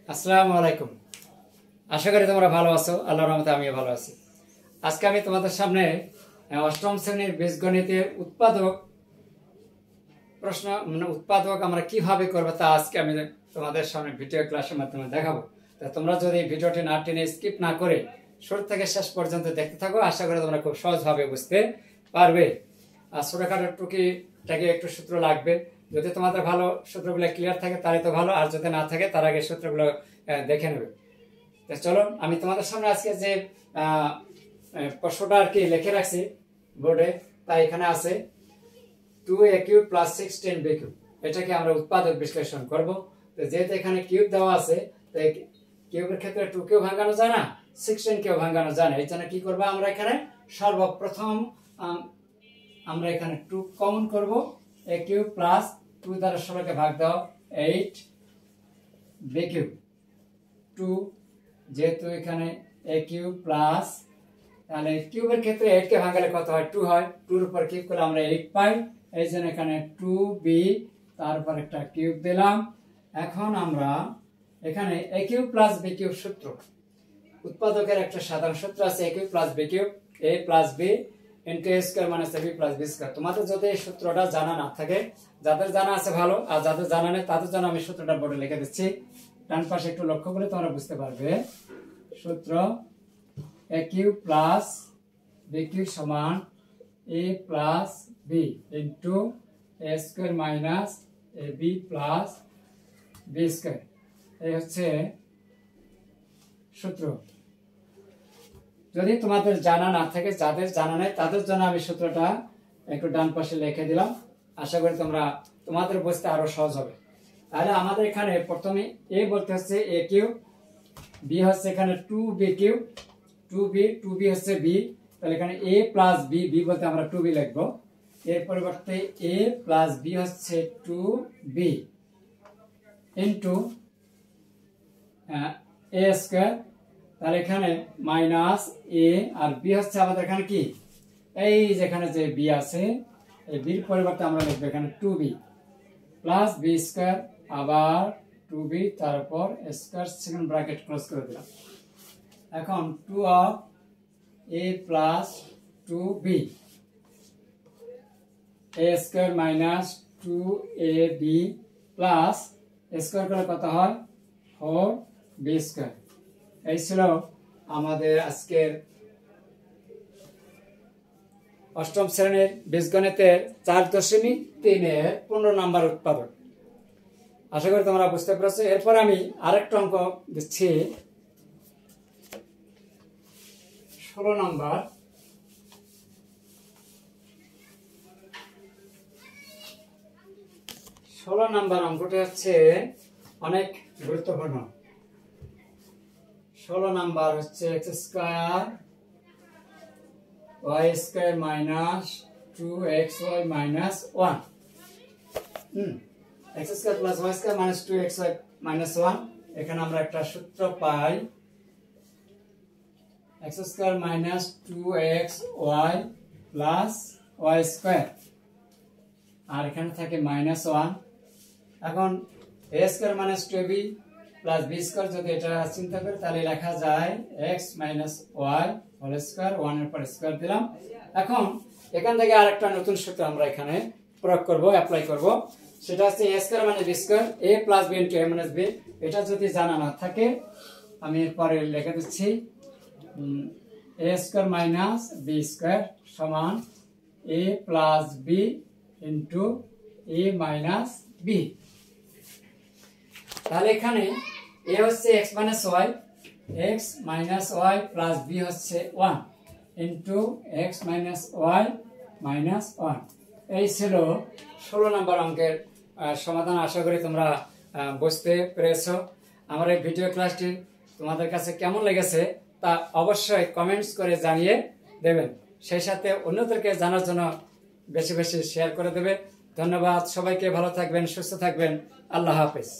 আসসালামু আলাইকুম। আশা করি তোমরা ভালো আছো। আল্লাহর রহমতে আমিও ভালো আছি। আজকে আমি তোমাদের সামনে অষ্টম শ্রেণীর বীজগণিতের উৎপাদক প্রশ্ন উৎপাদক আমরা কিভাবে করবো তা আজকে আমি তোমাদের সামনে ভিডিও ক্লাসের মাধ্যমে দেখাবো। তা তোমরা যদি ভিডিওটি না টেনে স্কিপ না করে শুরু থেকে শেষ পর্যন্ত দেখতে থাকো, আশা করি তোমরা খুব সহজভাবে বুঝতে পারবে। আর ছোটখাটো টুকিটাকে একটু সূত্র লাগবে। যদি তোমাদের ভালো সূত্রগুলো ক্লিয়ার থাকে তাহলে তো ভালো, আর যদি না থাকে তার আগে সূত্রগুলো দেখে নেবে। তো চলো আমি তোমাদের সামনে আজকে যে প্রশ্নটা আর কি লিখে রাখছি বোর্ডে, তাই এখানে আছে 2a cube plus 610b cube. এটাকে আমরা উৎপাদক বিশ্লেষণ করব। তো যেহেতু এখানে কিউব দেওয়া আছে, তো কিউবের ক্ষেত্রে 2 কেও ভাঙানো যায় না, 16 কেও ভাঙানো যায় না। এই জন্য কি করবো আমরা এখানে সর্বপ্রথম আমরা এখানে 2 কমন করব। a কিউব প্লাস 2 দ্বারা 16 কে ভাগ দাও 8b কিউব 2, যেহেতু এখানে a কিউব প্লাস, তাহলে কিউবের ক্ষেত্রে 8 কে ভাঙালে কত হয়? 2 হয়। 2 এর উপর কিউব করলে আমরা 8 পাই। এই জন্য এখানে 2b তার উপর একটা কিউব দিলাম। এখন আমরা এখানে a cube plus b cube সূত্র, উৎপাদকের একটা সাধারণ সূত্র আছে a cube plus b cube, a plus b into a square minus ab plus b square. তোমাদের যদি এই সূত্রটা জানা না থাকে, যাদের জানা আছে ভালো, আর যাদের জানা নেই তাদের জন্য আমি সূত্রটা বোর্ডে লিখে দিচ্ছি। ডান পাশে একটু লক্ষ্য করে তোমরা বুঝতে পারবে। সূত্র a cube plus b cube সমান a plus b into a square minus ab plus b square. এই হচ্ছে সূত্র। যদি তোমাদের জানা না থাকে, যাদের জানা নেই তাদের জন্য আমি সূত্রটা একটু ডান পাশে লিখে দিলাম। আশা করি তোমাদের বুঝতে আরো সহজ হবে। তাহলে আমাদের এখানে প্রথমে a বলতে হচ্ছে a কিউব, b হচ্ছে এখানে 2b কিউব, 2b হচ্ছে b, তাহলে এখানে a প্লাস b, b বলতে আমরা 2b লিখবো। এর পরিবর্তে a প্লাস b হচ্ছে 2b ইনটু a স্কয়ার, তাহলে এখানে মাইনাস a আর b হচ্ছে আমাদের এখানে কি, এই যেখানে যে b আছে এই b এর পরিবর্তে আমরা লিখবো এখানে 2b প্লাস b স্কয়ার, আবার 2b তারপর স্কয়ার সেকেন্ড ব্র্যাকেট ক্লোজ করে দিলাম। এখন 2 of a plus 2b, a square minus 2ab plus square করলে কত হয় 4b স্কয়ার। এই ছিল আমাদের আজকের অষ্টম শ্রেণীর বীজগণিতের 4.3 15 নম্বর উৎপাদক। আশা করি তোমরা বুঝতে পেরেছো। এরপর আমি আরেকটা অঙ্ক দিচ্ছি 16 নম্বর। 16 নম্বর অঙ্কটি হচ্ছে অনেক গুরুত্বপূর্ণ। 16 নাম্বার হচ্ছে x square y square minus 2xy minus 1। x square plus y square minus 2xy minus 1। এখানে আমরা একটা সূত্র পাই x square minus 2xy plus y square, আর এখানে থাকে মাইনাস 1। এখন a square minus 2b plus b square, যদি এটা চিন্তা করি তাহলে লেখা যায় x minus y whole square, 1 এর পর স্কয়ার দিলাম। এখন এখান থেকে আরেকটা নতুন সূত্র আমরা এখানে প্রয়োগ করব, অ্যাপ্লাই করব। সেটা হচ্ছে a square minus b square, a plus b into a minus b। এটা যদি জানা না থাকে আমি এরপরে লিখে দিচ্ছি a square minus b square সমান a plus b into a minus b। তাহলে এখানে a হচ্ছে x minus y plus b হচ্ছে 1 into x minus y minus 1। এই ছিল 16 নম্বর অঙ্কের সমাধান। আশা করি তোমরা বুঝতে পেরেছো। আমার এই ভিডিও ক্লাসটি তোমাদের কাছে কেমন লেগেছে তা অবশ্যই কমেন্টস করে জানিয়ে দেবেন। সেই সাথে অন্যদেরকে জানার জন্য বেশি বেশি শেয়ার করে দেবে। ধন্যবাদ সবাইকে। ভালো থাকবেন, সুস্থ থাকবেন। আল্লাহ হাফেজ।